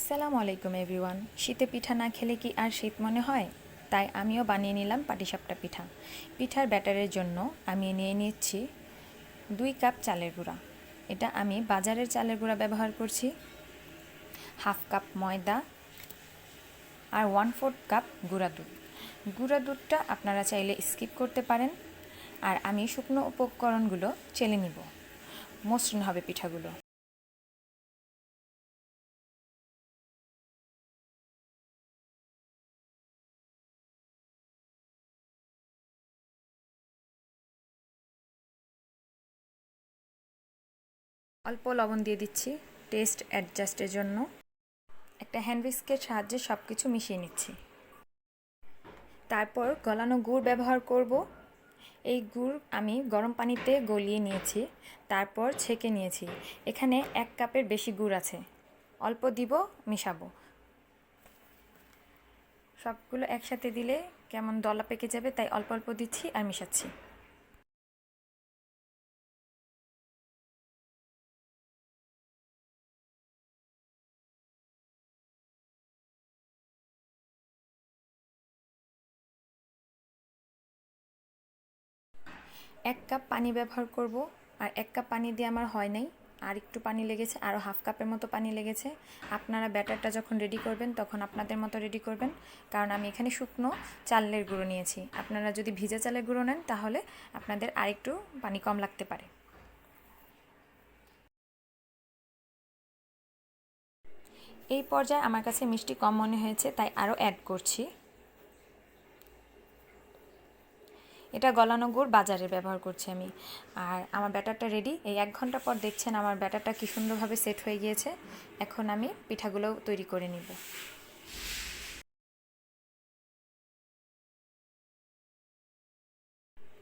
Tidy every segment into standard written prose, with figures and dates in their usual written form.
আসসালামু আলাইকুম এভরিওয়ান। শীতে পিঠা না খেলে কি আর শীত মনে হয়? তাই আমিও বানিয়ে নিলাম পাটিসাপটা পিঠা। পিঠার ব্যাটারের জন্য আমি নিয়ে নিচ্ছি 2 কাপ চালের গুঁড়া। এটা আমি বাজারের চালের গুঁড়া ব্যবহার করছি। 1/2 কাপ ময়দা আর 1/4 কাপ গুঁড়া দুধ। গুঁড়া দুধটা আপনারা চাইলে স্কিপ করতে পারেন। আর আমি শুকনো উপকরণগুলো চেলে নিব। মসৃণ হবে পিঠাগুলো। অল্প লবণ দিয়ে দিচ্ছি টেস্ট অ্যাডজাস্টের জন্য। একটা হ্যান্ড হুইস্কের সাহায্যে সব কিছু মিশিয়ে নিচ্ছি। তারপর গলানো গুড় ব্যবহার করব। এই গুড় আমি গরম পানিতে গলিয়ে নিয়েছি, তারপর ছেঁকে নিয়েছি। এখানে 1 কাপের বেশি গুড় আছে। অল্প দিব, মিশাবো। সবগুলো একসাথে দিলে কেমন দলা পেকে যাবে, তাই অল্প অল্প দিচ্ছি আর মিশাচ্ছি। এক কাপ পানি ব্যবহার করব। আর 1 কাপ পানি দিয়ে আমার হয় নাই, আর একটু পানি লেগেছে, আরও 1/2 কাপের মতো পানি লেগেছে। আপনারা ব্যাটারটা যখন রেডি করবেন তখন আপনাদের মতো রেডি করবেন, কারণ আমি এখানে শুকনো চালের গুঁড়ো নিয়েছি। আপনারা যদি ভিজা চালের গুঁড়ো নেন তাহলে আপনাদের আরেকটু পানি কম লাগতে পারে। এই পর্যায়ে আমার কাছে মিষ্টি কম মনে হয়েছে, তাই আরও অ্যাড করছি। এটা গলানো গুড় বাজারে ব্যবহার করছি আমি। আর আমার ব্যাটারটা রেডি। এই 1 ঘন্টা পর দেখছেন আমার ব্যাটারটা কি সুন্দরভাবে সেট হয়ে গিয়েছে। এখন আমি পিঠাগুলো তৈরি করে নিব।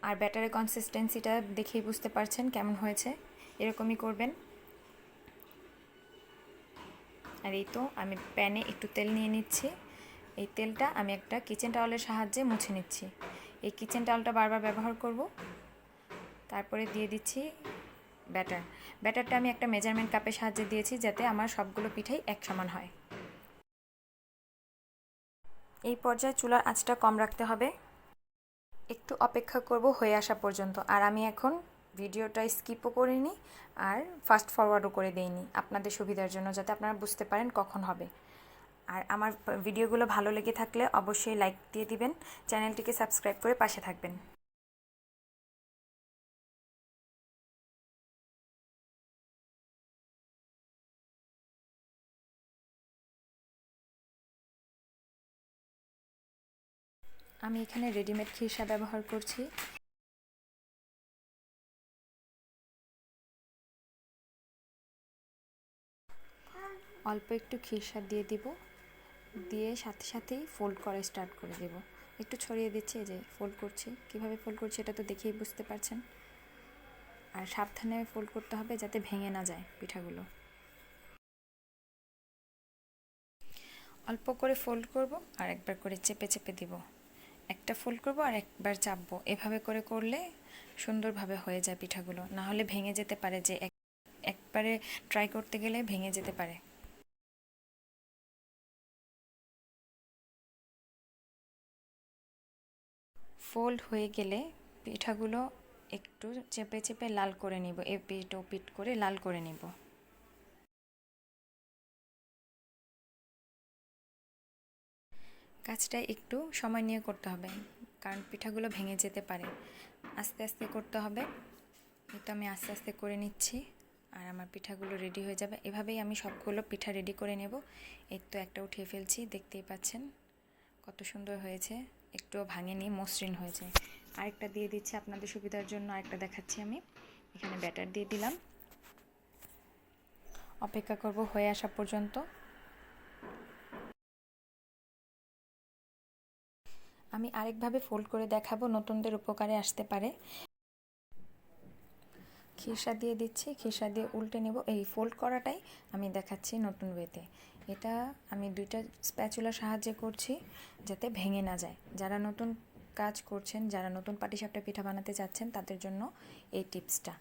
আর ব্যাটারের কনসিস্টেন্সিটা দেখেই বুঝতে পারছেন কেমন হয়েছে। এরকমই করবেন। আর এই তো আমি প্যানে একটু তেল নিয়ে নিচ্ছি। এই তেলটা আমি একটা কিচেন টাওয়ালের সাহায্যে মুছে নিচ্ছি। এই কিচেন টাওয়ালটা বারবার ব্যবহার করব। তারপরে দিয়ে দিচ্ছি ব্যাটারটা আমি একটা মেজারমেন্ট কাপের সাহায্যে দিয়েছি, যাতে আমার সবগুলো পিঠাই এক সমান হয়। এই পর্যায়ে চুলার আঁচটা কম রাখতে হবে। একটু অপেক্ষা করব হয়ে আসা পর্যন্ত। আর আমি এখন ভিডিওটা স্কিপও করিনি আর ফাস্ট ফরওয়ার্ডও করে দেইনি, আপনাদের সুবিধার জন্য, যাতে আপনারা বুঝতে পারেন কখন হবে। আর আমার ভিডিওগুলো ভালো লেগে থাকলে অবশ্যই লাইক দিয়ে দিবেন, চ্যানেলটিকে সাবস্ক্রাইব করে পাশে থাকবেন। আমি এখানে রেডিমেড খিরসা ব্যবহার করছি। অল্প একটু খিরসা দিয়ে দিব, দিয়ে সাথে সাথেই ফোল্ড করা স্টার্ট করে দেব। একটু ছড়িয়ে দিচ্ছি, এই যে ফোল্ড করছি। কিভাবে ফোল্ড করছি এটা তো দেখেই বুঝতে পারছেন। আর সাবধানে ফোল্ড করতে হবে যাতে ভেঙে না যায় পিঠাগুলো। অল্প করে ফোল্ড করব আর একবার করে চেপে চেপে দিব। একটা ফোল্ড করব আর একবার চাপবো। এভাবে করে করলে সুন্দরভাবে হয়ে যায় পিঠাগুলো, না হলে ভেঙে যেতে পারে, যে একবারে ট্রাই করতে গেলে ভেঙে যেতে পারে। ফোল্ড হয়ে গেলে পিঠাগুলো একটু চেপে চেপে লাল করে নিব, এপিট ওপিট করে লাল করে নিব। কাজটা একটু সময় নিয়ে করতে হবে, কারণ পিঠাগুলো ভেঙে যেতে পারে। আস্তে আস্তে করতে হবে। এটা আমি আস্তে আস্তে করে নিচ্ছি আর আমার পিঠাগুলো রেডি হয়ে যাবে। এভাবেই আমি সবগুলো পিঠা রেডি করে নেব। এই তো একটা উঠিয়ে ফেলছি, দেখতেই পাচ্ছেন কত সুন্দর হয়েছে। একটুও ভাঙেনি, মসৃণ হয়েছে। আরেকটা দিয়ে দিচ্ছি আপনাদের সুবিধার জন্য, আরেকটা দেখাচ্ছি আমি। এখানে ব্যাটার দিয়ে দিলাম। অপেক্ষা করব হয়ে আসা পর্যন্ত। আমি আরেকভাবে ফোল্ড করে দেখাবো, নতুনদের উপকারে আসতে পারে। খিরসা দিয়ে দিচ্ছি, খিরসা দিয়ে উল্টে নেব। এই ফোল্ড করাটাই আমি দেখাচ্ছি নতুন ওয়েতে। এটা আমি 2টা স্প্যাচুলার সাহায্যে করছি, যাতে ভেঙে না যায়। যারা নতুন কাজ করছেন, যারা নতুন পাটিসাপটা পিঠা বানাতে চাচ্ছেন, তাদের জন্য এই টিপসটা।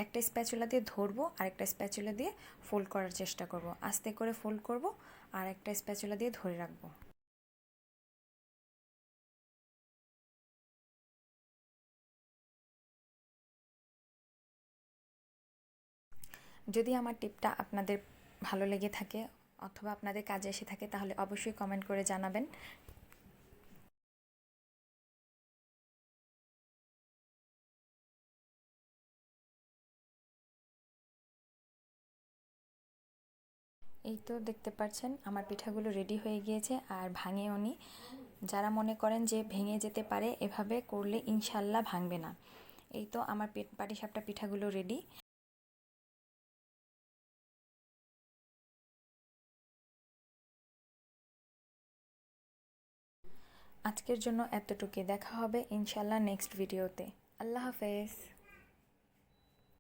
একটা স্প্যাচুলা দিয়ে ধরবো আর একটা স্প্যাচুলা দিয়ে ফোল্ড করার চেষ্টা করব। আস্তে করে ফোল্ড করব আর একটা স্প্যাচুলা দিয়ে ধরে রাখবো। যদি আমার টিপটা আপনাদের ভালো লেগে থাকে অথবা আপনাদের কাজে এসে থাকে তাহলে অবশ্যই কমেন্ট করে জানাবেন। এই তো দেখতে পাচ্ছেন আমার পিঠাগুলো রেডি হয়ে গিয়েছে আর ভাঙেও নি। যারা মনে করেন যে ভেঙে যেতে পারে এভাবে করলে ইনশাল্লাহ ভাঙবে না। এই তো আমার পাটিসাপটা পিঠাগুলো রেডি। আজকের জন্য এতটুকুই। দেখা হবে ইনশাল্লাহ নেক্সট ভিডিওতে। আল্লাহ হাফেজ।